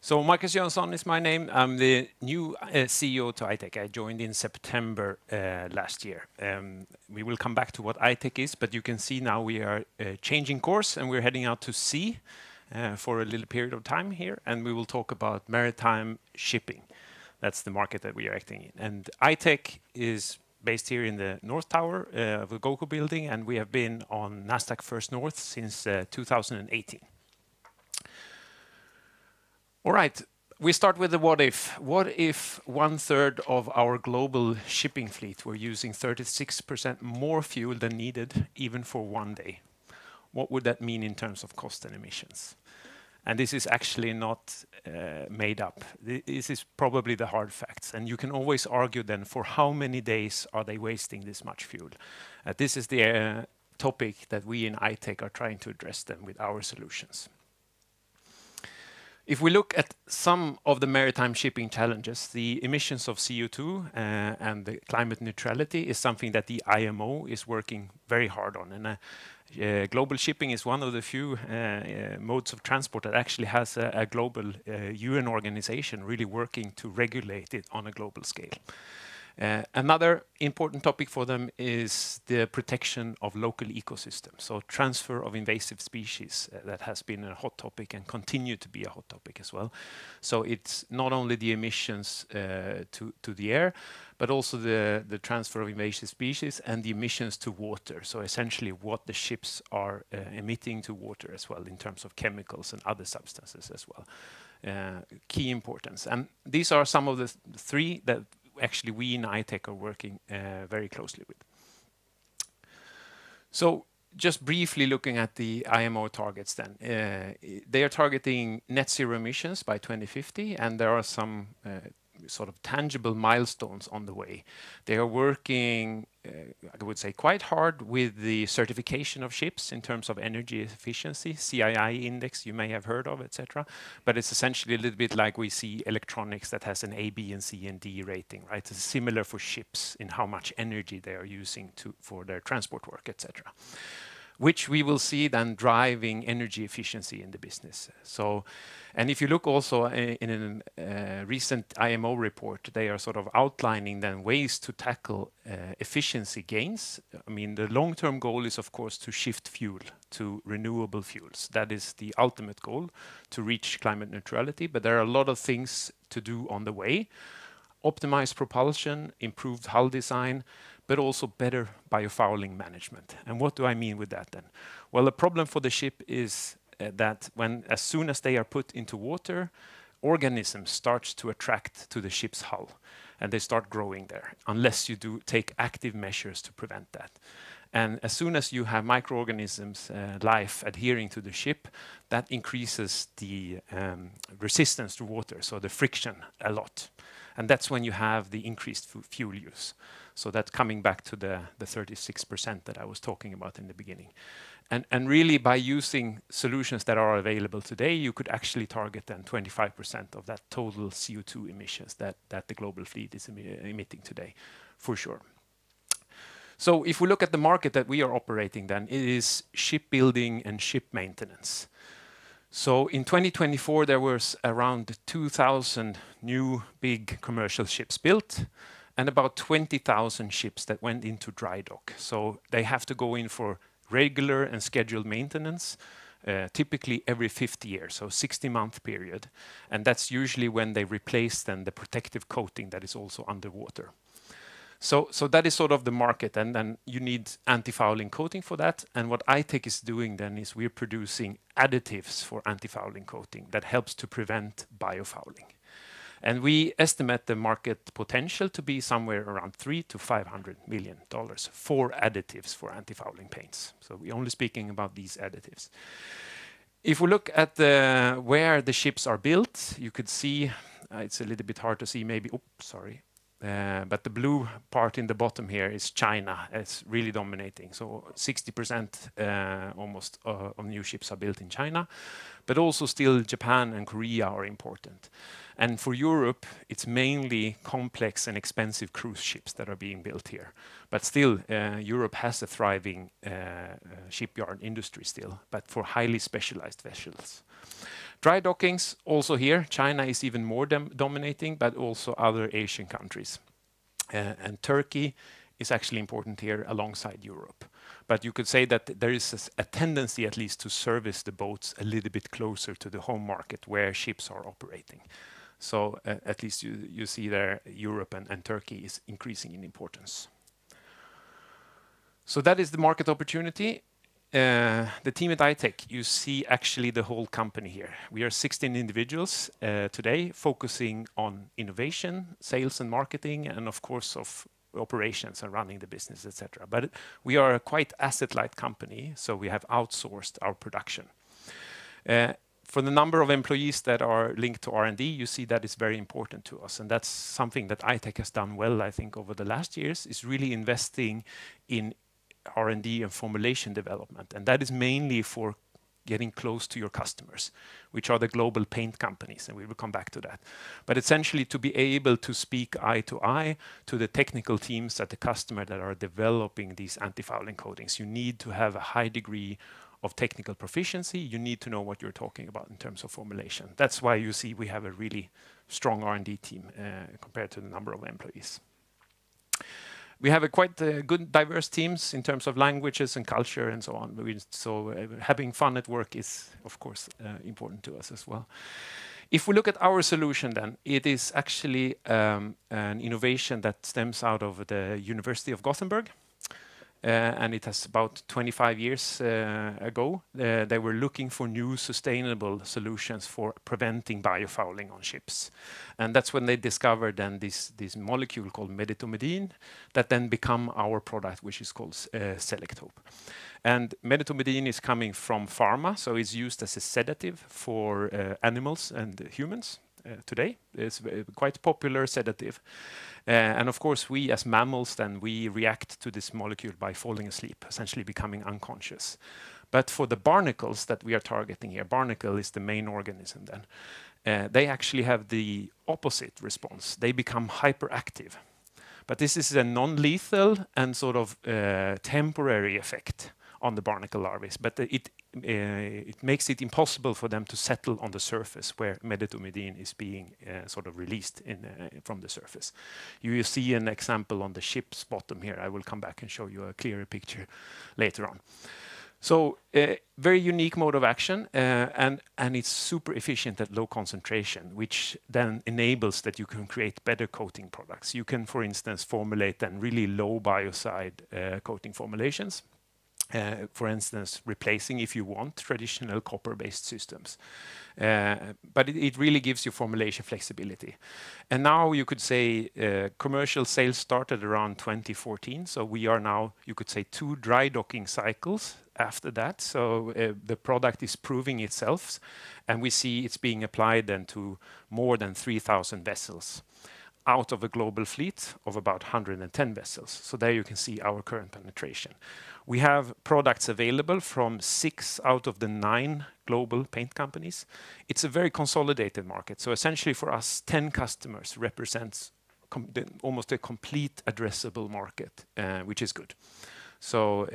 So Marcus Jönsson is my name. I'm the new CEO to I-Tech. I joined in September last year. We will come back to what I-Tech is, but you can see now we are changing course and we're heading out to sea for a little period of time here, and we will talk about maritime shipping. That's the market that we are acting in. And I-Tech is based here in the North Tower of the GoCo building, and we have been on Nasdaq First North since 2018. All right, we start with the what if. What if 1/3 of our global shipping fleet were using 36% more fuel than needed, even for one day? What would that mean in terms of cost and emissions? And this is actually not made up. This is probably the hard facts. And you can always argue then for how many days are they wasting this much fuel? This is the topic that we in I-Tech are trying to address then with our solutions. If we look at some of the maritime shipping challenges, the emissions of CO2 and the climate neutrality is something that the IMO is working very hard on. And global shipping is one of the few modes of transport that actually has a global UN organization really working to regulate it on a global scale. Another important topic for them is the protection of local ecosystems. So transfer of invasive species that has been a hot topic and continue to be a hot topic as well. So it's not only the emissions to the air, but also the transfer of invasive species and the emissions to water. So essentially what the ships are emitting to water as well in terms of chemicals and other substances as well. Key importance. And these are some of the three that actually we in I-Tech are working very closely with. So just briefly looking at the IMO targets then. They are targeting net zero emissions by 2050, and there are some sort of tangible milestones on the way. They are working, I would say, quite hard with the certification of ships in terms of energy efficiency, CII index you may have heard of, etc. But it's essentially a little bit like we see electronics that has an A, B, and C and D rating, right? It's similar for ships in how much energy they are using for their transport work, etc. Which we will see then driving energy efficiency in the business. So, and if you look also in a recent IMO report, they are sort of outlining then ways to tackle efficiency gains. I mean, the long-term goal is of course to shift fuel to renewable fuels. That is the ultimate goal, to reach climate neutrality, but there are a lot of things to do on the way. Optimized propulsion, improved hull design, but also better biofouling management. And what do I mean with that then? Well, the problem for the ship is that as soon as they are put into water, organisms start to attract to the ship's hull and they start growing there, unless you take active measures to prevent that. And as soon as you have microorganisms life adhering to the ship, that increases the resistance to water, so the friction a lot. And that's when you have the increased fuel use. So that's coming back to the 36% that I was talking about in the beginning. And really by using solutions that are available today, you could actually target then 25% of that total CO2 emissions that the global fleet is emitting today, for sure. So if we look at the market that we are operating then, it is shipbuilding and ship maintenance. So in 2024, there was around 2,000 new big commercial ships built and about 20,000 ships that went into dry dock. So they have to go in for regular and scheduled maintenance, typically every 50 years, so 60-month period. And that's usually when they replace then the protective coating that is also underwater. So that is sort of the market, and then you need anti-fouling coating for that. And what I-Tech is doing then is we're producing additives for anti-fouling coating that helps to prevent biofouling. And we estimate the market potential to be somewhere around $300 to $500 million for additives for anti-fouling paints. So we're only speaking about these additives. If we look at where the ships are built, you could see, it's a little bit hard to see maybe, oops, sorry. But the blue part in the bottom here is China. It's really dominating. So 60% almost of new ships are built in China, but also still Japan and Korea are important. And for Europe, it's mainly complex and expensive cruise ships that are being built here. But still, Europe has a thriving shipyard industry still, but for highly specialized vessels. Dry dockings, also here, China is even more dominating, but also other Asian countries. And Turkey is actually important here alongside Europe. But you could say that there is a tendency at least to service the boats a little bit closer to the home market where ships are operating. So at least you see there Europe and Turkey is increasing in importance. So that is the market opportunity. The team at I-Tech, you see actually the whole company here. We are 16 individuals today focusing on innovation, sales and marketing, and of course of operations and running the business, etc. But we are a quite asset-light company, so we have outsourced our production. For the number of employees that are linked to R&D, you see that is very important to us. And that's something that I-Tech has done well, I think, over the last years, is really investing in R&D and formulation development. And that is mainly for getting close to your customers, which are the global paint companies, and we will come back to that. But essentially to be able to speak eye to eye to the technical teams at the customer that are developing these anti-fouling coatings, you need to have a high degree of technical proficiency. You need to know what you're talking about in terms of formulation. That's why you see we have a really strong R&D team compared to the number of employees. We have a quite good diverse teams in terms of languages and culture and so on. So having fun at work is, of course, important to us as well. If we look at our solution then, it is actually an innovation that stems out of the University of Gothenburg. And it has about 25 years ago. They were looking for new sustainable solutions for preventing biofouling on ships. And that's when they discovered then this molecule called medetomidine that then become our product, which is called Selektope. And medetomidine is coming from pharma, so it's used as a sedative for animals and humans. Today. It's a quite popular sedative. And of course, we as mammals, then we react to this molecule by falling asleep, essentially becoming unconscious. But for the barnacles that we are targeting here, barnacle is the main organism then, they actually have the opposite response. They become hyperactive. But this is a non-lethal and sort of temporary effect on the barnacle larvae, but it makes it impossible for them to settle on the surface where medetomidine is being sort of released from the surface. You will see an example on the ship's bottom here. I will come back and show you a clearer picture later on. So very unique mode of action, and it's super efficient at low concentration, which then enables that you can create better coating products. You can, for instance, formulate then really low biocide coating formulations. For instance, replacing, if you want, traditional copper-based systems. But it really gives you formulation flexibility. And now you could say commercial sales started around 2014. So we are now, you could say, 2 dry docking cycles after that. So the product is proving itself. And we see it's being applied then to more than 3,000 vessels out of a global fleet of about 110 vessels. So there you can see our current penetration. We have products available from 6 out of the 9 global paint companies. It's a very consolidated market. So essentially for us, 10 customers represents almost a complete addressable market, which is good. So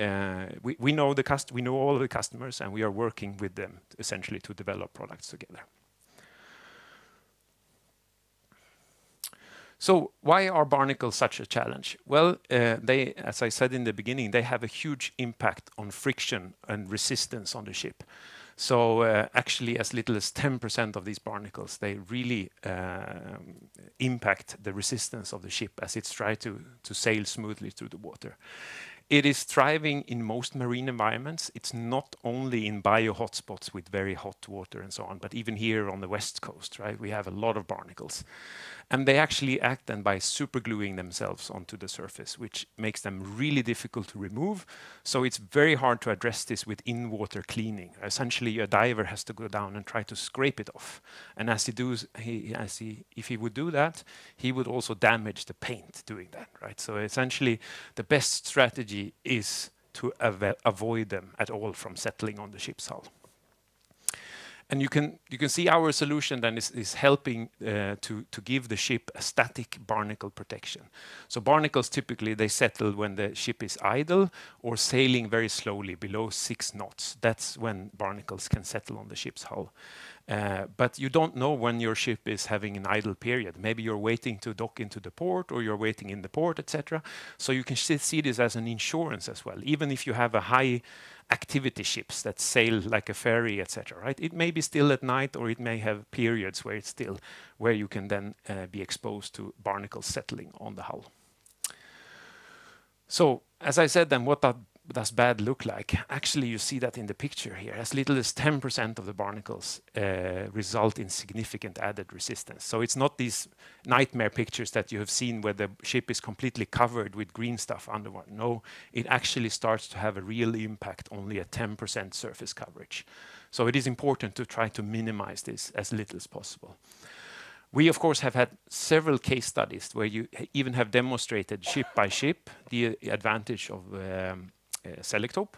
we know we know all of the customers, and we are working with them essentially to develop products together. So why are barnacles such a challenge? Well, they, as I said in the beginning, they have a huge impact on friction and resistance on the ship. So actually, as little as 10% of these barnacles, they really impact the resistance of the ship as it's trying to sail smoothly through the water. It is thriving in most marine environments. It's not only in bio hotspots with very hot water and so on, but even here on the west coast, right? We have a lot of barnacles. And they actually act then by supergluing themselves onto the surface, which makes them really difficult to remove. So it's very hard to address this with in-water cleaning. Essentially, a diver has to go down and try to scrape it off. And if he would do that, he would also damage the paint doing that, right? So essentially, the best strategy is to avoid them at all from settling on the ship's hull. And you can see our solution then is helping to give the ship a static barnacle protection. So barnacles typically they settle when the ship is idle or sailing very slowly below 6 knots. That's when barnacles can settle on the ship's hull. But you don't know when your ship is having an idle period. Maybe you're waiting to dock into the port, or you're waiting in the port, etc. So you can see this as an insurance as well. Even if you have a high activity ships that sail like a ferry, etc. Right? It may be still at night, or it may have periods where it's still, where you can then be exposed to barnacles settling on the hull. So, as I said, then what does bad look like? Actually, you see that in the picture here. As little as 10% of the barnacles result in significant added resistance. So it's not these nightmare pictures that you have seen where the ship is completely covered with green stuff underwater. No, it actually starts to have a real impact only at 10% surface coverage. So it is important to try to minimize this as little as possible. We, of course, have had several case studies where you even have demonstrated ship by ship the advantage of Selektope,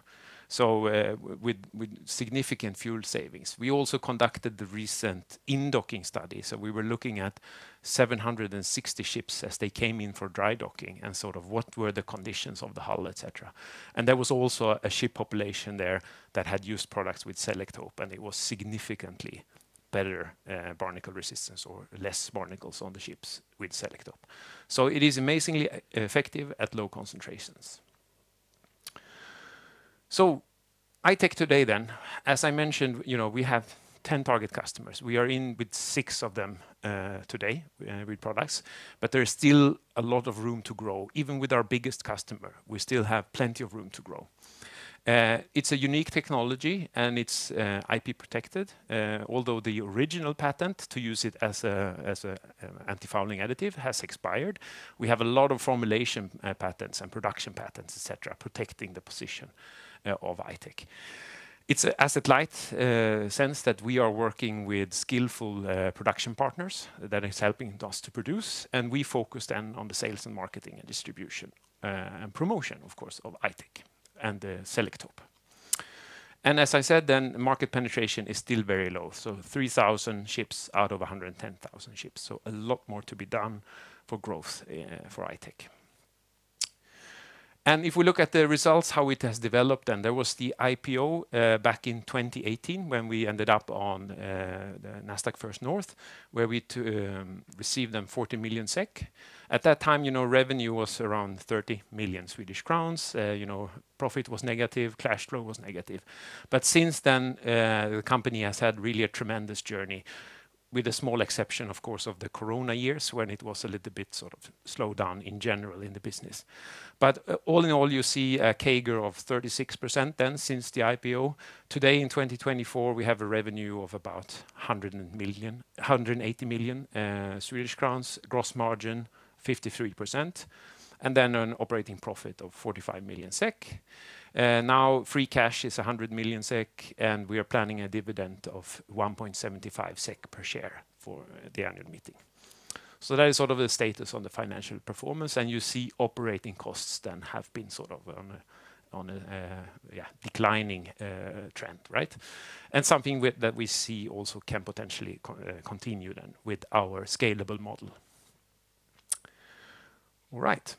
so with significant fuel savings. We also conducted the recent in-docking study. So we were looking at 760 ships as they came in for dry docking, and sort of what were the conditions of the hull, etc. And there was also a ship population there that had used products with Selektope, and it was significantly better barnacle resistance, or less barnacles on the ships with Selektope. So it is amazingly effective at low concentrations. So I-Tech today then, as I mentioned, we have 10 target customers. We are in with 6 of them today with products, but there is still a lot of room to grow. Even with our biggest customer, we still have plenty of room to grow. It's a unique technology, and it's IP protected, although the original patent to use it as a anti-fouling additive has expired. We have a lot of formulation patents and production patents, etc., protecting the position of I-Tech. It's an asset-light sense that we are working with skillful production partners that is helping us to produce, and we focus then on the sales and marketing and distribution and promotion, of course, of I-Tech and the Selektope. And as I said, then market penetration is still very low. So 3,000 ships out of 110,000 ships. So a lot more to be done for growth for I-Tech. And if we look at the results, how it has developed, and there was the IPO back in 2018 when we ended up on the Nasdaq First North, where we received them 40 million SEK. At that time, revenue was around 30 million Swedish crowns. Profit was negative, cash flow was negative. But since then, the company has had really a tremendous journey, with a small exception, of course, of the Corona years when it was a little bit sort of slowed down in general in the business. But all in all, you see a CAGR of 36% then since the IPO. Today in 2024, we have a revenue of about 180 million Swedish crowns, gross margin 53%, and then an operating profit of 45 million SEK. Now free cash is 100 million SEK, and we are planning a dividend of 1.75 SEK per share for the annual meeting. So that is sort of the status on the financial performance, and you see operating costs then have been sort of on a declining trend, right? And something that we see also can potentially continue then with our scalable model. All right.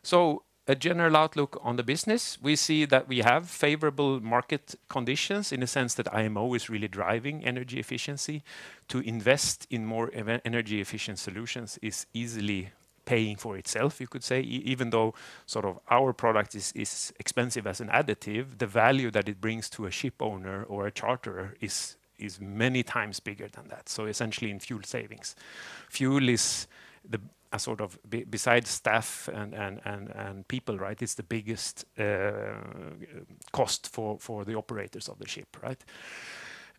So a general outlook on the business, we see that we have favorable market conditions in the sense that IMO is really driving energy efficiency. To invest in more energy efficient solutions is easily paying for itself, you could say, even though sort of our product is expensive as an additive, the value that it brings to a ship owner or a charterer is many times bigger than that. So essentially in fuel savings. Fuel is a sort of, besides staff and people, right? It's the biggest cost for the operators of the ship, right?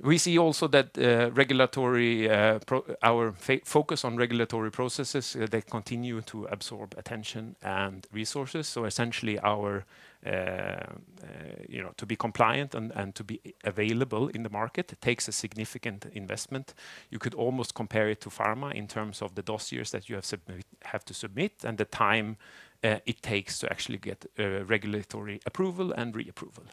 We see also that our focus on regulatory processes, they continue to absorb attention and resources. So essentially our, to be compliant and to be available in the market, it takes a significant investment. You could almost compare it to pharma in terms of the dossiers that you have to submit and the time it takes to actually get regulatory approval and reapproval.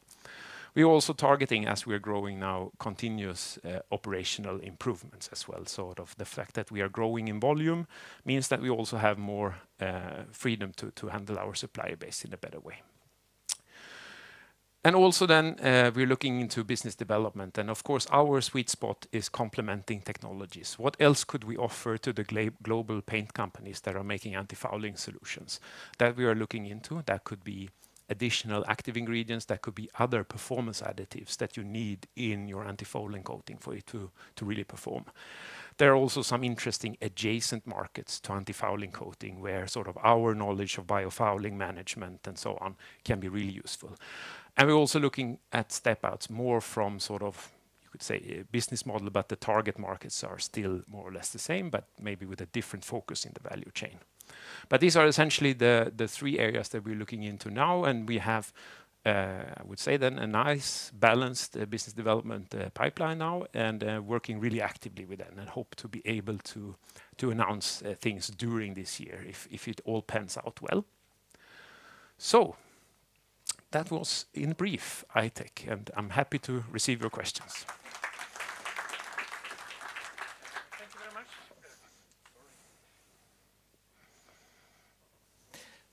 We're also targeting, as we're growing now, continuous operational improvements as well. Sort of the fact that we are growing in volume means that we also have more freedom to handle our supplier base in a better way. And also then we're looking into business development. And of course, our sweet spot is complementing technologies. What else could we offer to the global paint companies that are making anti-fouling solutions? That we are looking into. That could be additional active ingredients. That could be other performance additives that you need in your anti-fouling coating for it to really perform. There are also some interesting adjacent markets to anti-fouling coating where sort of our knowledge of biofouling management and so on can be really useful. And we're also looking at step outs more from sort of, you could say, a business model, but the target markets are still more or less the same, but maybe with a different focus in the value chain. But these are essentially the three areas that we're looking into now, and we have, I would say then, a nice balanced business development pipeline now, and working really actively with that, and hope to be able to announce things during this year if it all pans out well. So that was in brief I-Tech, and I'm happy to receive your questions. Thank you very much.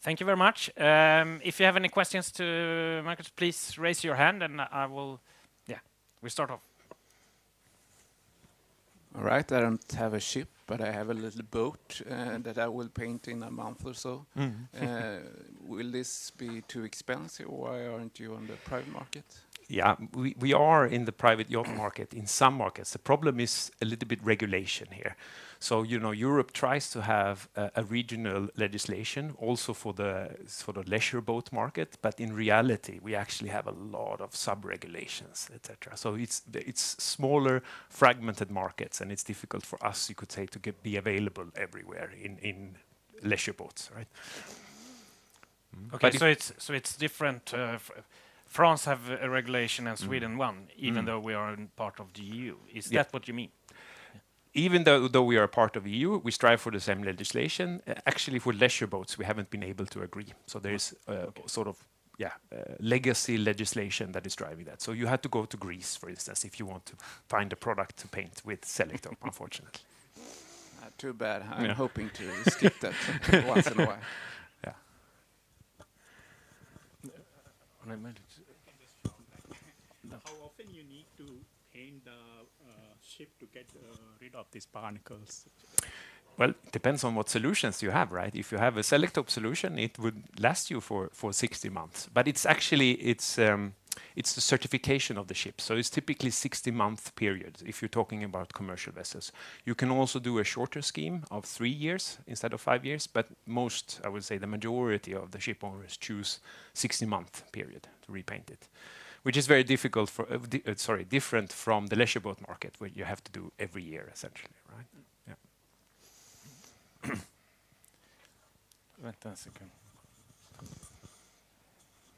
Thank you very much. If you have any questions to Marcus, please raise your hand and I will, we start off. All right, I don't have a ship, but I have a little boat that I will paint in a month or so. Will this be too expensive, or why aren't you on the private market? Yeah, we are in the private yacht market in some markets. The problem is a little bit regulation here. So, you know, Europe tries to have a regional legislation also for the sort of leisure boat market, but in reality, we actually have a lot of sub-regulations, etc. So it's smaller, fragmented markets, and it's difficult for us, you could say, to be available everywhere in leisure boats, right? Okay, so it's different. France have a regulation and Sweden one, even though we are part of the EU. Is that what you mean? Even though we are part of EU, we strive for the same legislation. Actually, for leisure boats, we haven't been able to agree. So there is sort of legacy legislation that is driving that. So you had to go to Greece, for instance, if you want to find a product to paint with Selektope, unfortunately. Too bad. I'm hoping to skip that once in a while. How often you need to paint the ship to get rid of these barnacles? Well, it depends on what solutions you have, right? If you have a Selektope solution, it would last you for 60 months. But it's actually, it's the certification of the ship. So it's typically 60-month periods if you're talking about commercial vessels. You can also do a shorter scheme of 3 years instead of 5 years, but most, I would say the majority of the ship owners choose 60-month period to repaint it, which is very difficult for, different from the leisure boat market where you have to do every year essentially, right? Wait a second.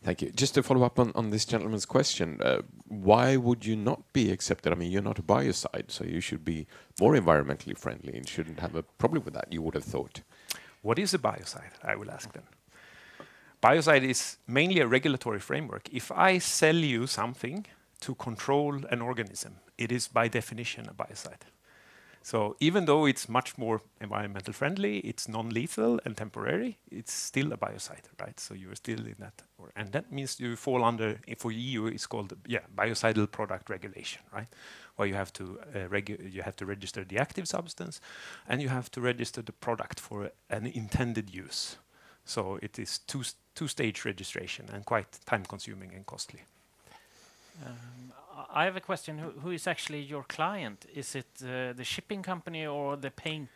Thank you. Just to follow up on this gentleman's question, why would you not be accepted? I mean, you're not a biocide, so you should be more environmentally friendly and shouldn't have a problem with that, you would have thought. What is a biocide? I will ask them. Biocide is mainly a regulatory framework. If I sell you something to control an organism, it is by definition a biocide. So even though it's much more environmental friendly, it's non-lethal and temporary, it's still a biocide, right? So you're still in that. And that means you fall under, for EU, it's called biocidal product regulation, right? Where you have to register the active substance and you have to register the product for an intended use. So it is two-stage registration and quite time-consuming and costly. I have a question. Who is actually your client? Is it the shipping company or the paint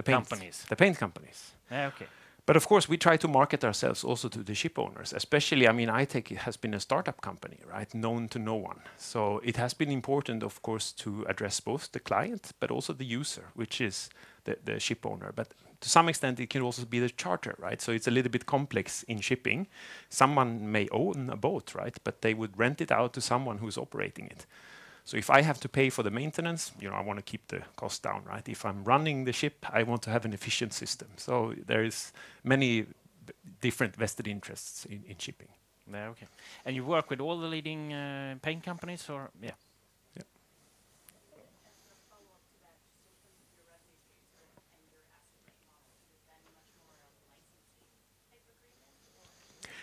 companies? The paint companies. Okay. But of course, we try to market ourselves also to the ship owners, especially, I mean, I-Tech has been a startup company, right? Known to no one. So it has been important, of course, to address both the client, but also the user, which is the ship owner. But to some extent, it can also be the charter, right? So it's a little bit complex in shipping. Someone may own a boat, right? But they would rent it out to someone who's operating it. So if I have to pay for the maintenance, you know, I want to keep the cost down, right? If I'm running the ship, I want to have an efficient system. So there is many different vested interests in shipping. Yeah, okay. And you work with all the leading paint companies, or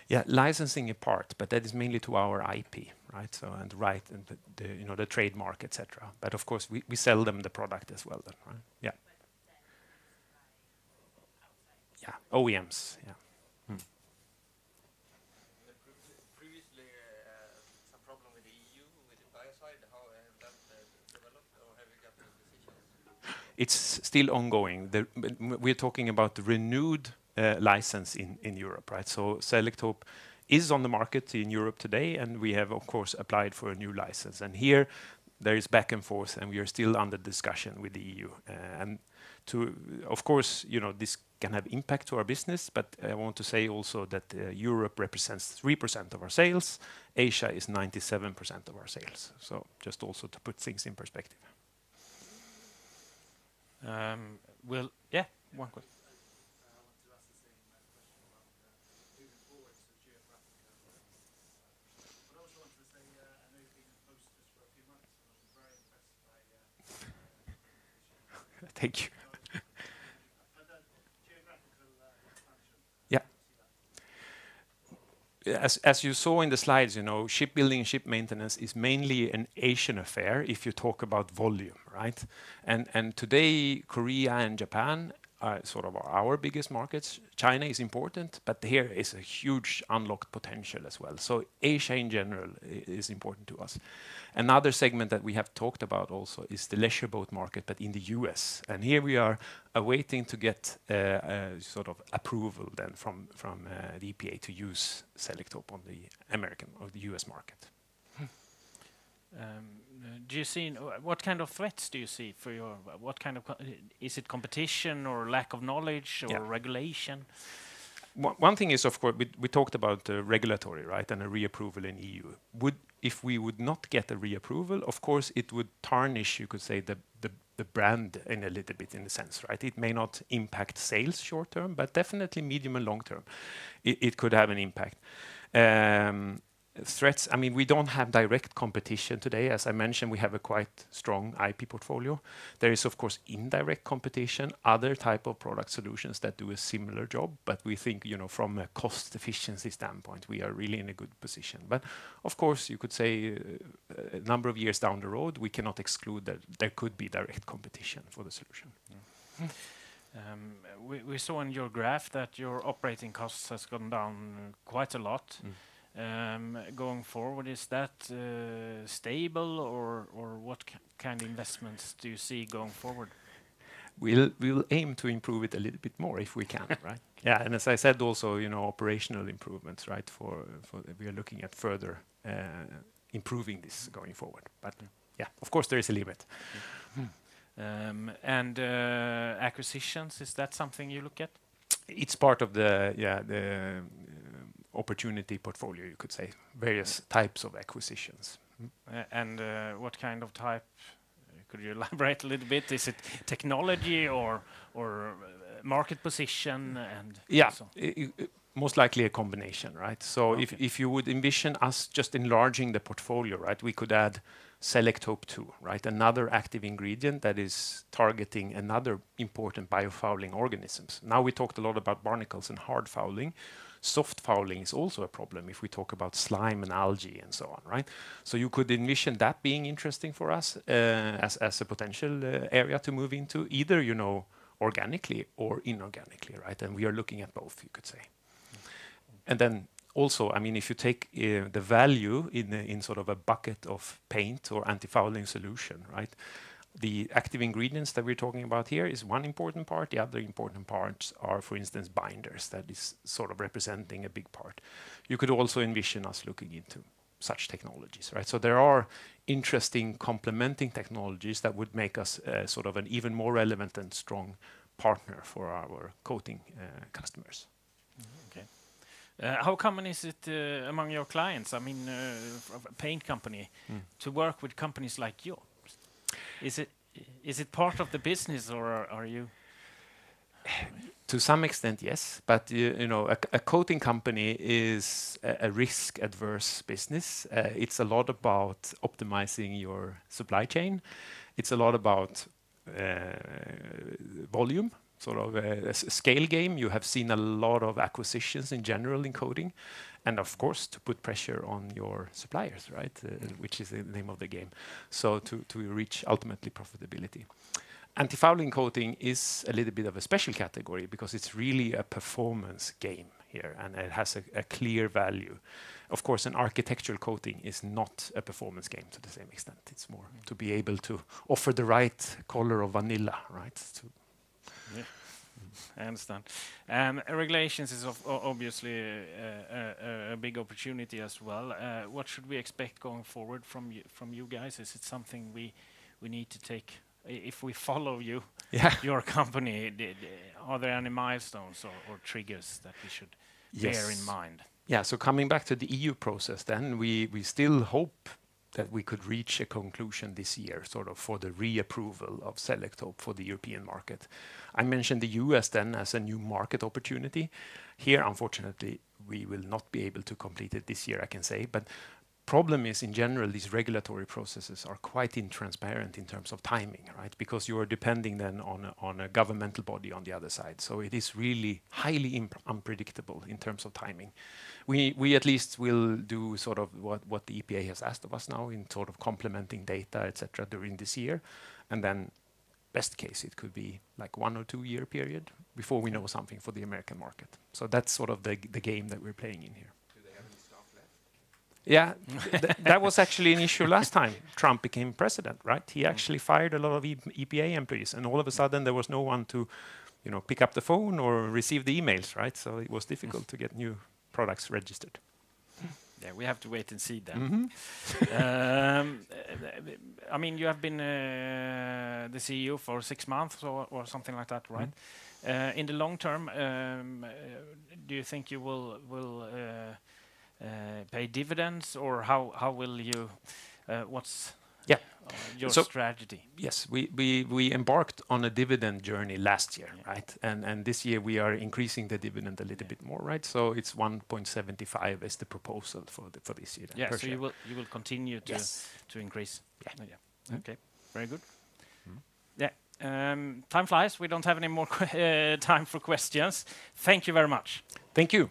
Yeah, licensing a part, but that is mainly to our IP, right? So and the trademark, etc. But of course, we sell them the product as well, then, right? Yeah. Yeah, OEMs. Yeah. Previously, some problem with the EU with the biocide. How have that developed, or have you gotten decisions? It's still ongoing. We're talking about the renewed license in Europe, right? So Selektope is on the market in Europe today, and we have, of course, applied for a new license. And here, there is back and forth, and we are still under discussion with the EU. Of course, this can have impact to our business, but I want to say also that Europe represents 3% of our sales. Asia is 97% of our sales. So just also to put things in perspective. One question. I want to ask the same question about moving forward to geographic. But I also wanted to say, I know you've been in post just for a few months, and I was very impressed by Thank you. geographical expansion. Yeah. As you saw in the slides, shipbuilding and ship maintenance is mainly an Asian affair if you talk about volume, right? And today, Korea and Japan are sort of our biggest markets. China is important, but here is a huge unlocked potential as well. So Asia in general is important to us. Another segment that we have talked about also is the leisure boat market, but in the US. And here we are awaiting to get sort of approval then from the EPA to use Selektope on the American or the US market. Do you see what kind of threats do you see for your? What kind of is it competition or lack of knowledge or regulation? One thing is, of course, we talked about regulatory, right, and a reapproval in EU. If we would not get a reapproval, of course, it would tarnish, you could say, the brand in a little bit, in a sense, right? It may not impact sales short term, but definitely medium and long term, it could have an impact. Threats, I mean, we don't have direct competition today. As I mentioned, we have a quite strong IP portfolio. There is, of course, indirect competition, other type of product solutions that do a similar job. But we think, from a cost efficiency standpoint, we are really in a good position. But of course, you could say a number of years down the road, we cannot exclude that there could be direct competition for the solution. We saw in your graph that your operating costs has gone down quite a lot. Going forward, is that stable, or what kind of investments do you see going forward? We'll aim to improve it a little bit more if we can, right? Yeah, and as I said, also operational improvements, right? For we are looking at further improving this going forward. But yeah, of course there is a limit. And acquisitions, is that something you look at? It's part of the opportunity portfolio, you could say, various types of acquisitions. And what kind of type? Could you elaborate a little bit? Is it technology or market position? And yeah, so? Most likely a combination, right? So if you would envision us just enlarging the portfolio, right, we could add Selektope 2, right, another active ingredient that is targeting another important biofouling organisms. Now we talked a lot about barnacles and hard fouling. Soft fouling is also a problem if we talk about slime and algae and so on, right? So you could envision that being interesting for us as a potential area to move into, either organically or inorganically, right? And we are looking at both, you could say. And then also, I mean, if you take the value in sort of a bucket of paint or anti-fouling solution, right? The active ingredients that we're talking about here is one important part. The other important parts are, for instance, binders. That is sort of representing a big part. You could also envision us looking into such technologies, right? So there are interesting complementing technologies that would make us sort of an even more relevant and strong partner for our coating customers. Okay. How common is it among your clients, I mean, a paint company, to work with companies like yours? Is it part of the business, or are you? To some extent, yes. But a coating company is a risk-adverse business. It's a lot about optimizing your supply chain. It's a lot about volume, sort of a scale game. You have seen a lot of acquisitions in general in coding, and of course to put pressure on your suppliers, right? Which is the name of the game. So to reach ultimately profitability. Anti-fouling coating is a little bit of a special category because it's really a performance game here, and it has a clear value. Of course, an architectural coating is not a performance game to the same extent. It's more to be able to offer the right color of vanilla, right? I understand. Regulations is obviously a big opportunity as well. What should we expect going forward from you guys? Is it something we need to take if we follow you, your company? Are there any milestones or triggers that we should bear in mind? Yeah. So coming back to the EU process, then we still hope that we could reach a conclusion this year, sort of for the reapproval of Selektope for the European market. I mentioned the US then as a new market opportunity. Here, unfortunately, we will not be able to complete it this year, I can say. But problem is, in general, these regulatory processes are quite intransparent in terms of timing, right? Because you are depending then on a governmental body on the other side. So it is really highly unpredictable in terms of timing. We at least will do sort of what the EPA has asked of us now in sort of complementing data, etc., during this year. And then best case, it could be like 1 or 2 year period before we know something for the American market. So that's sort of the game that we're playing in here. Yeah, that was actually an issue last time Trump became president, right? He actually fired a lot of EPA employees, and all of a sudden there was no one to, pick up the phone or receive the emails, right? So it was difficult to get new products registered. Yeah, we have to wait and see then. Mm-hmm. I mean, you have been the CEO for 6 months or something like that, right? Mm-hmm. In the long term, do you think you will pay dividends, or how will you? What's your strategy? Yes, we embarked on a dividend journey last year, right? And this year we are increasing the dividend a little bit more, right? So it's 1.75 is the proposal for this year. Yeah, so you will continue to increase. Yeah. Okay, very good. Yeah. Time flies. We don't have any more time for questions. Thank you very much. Thank you.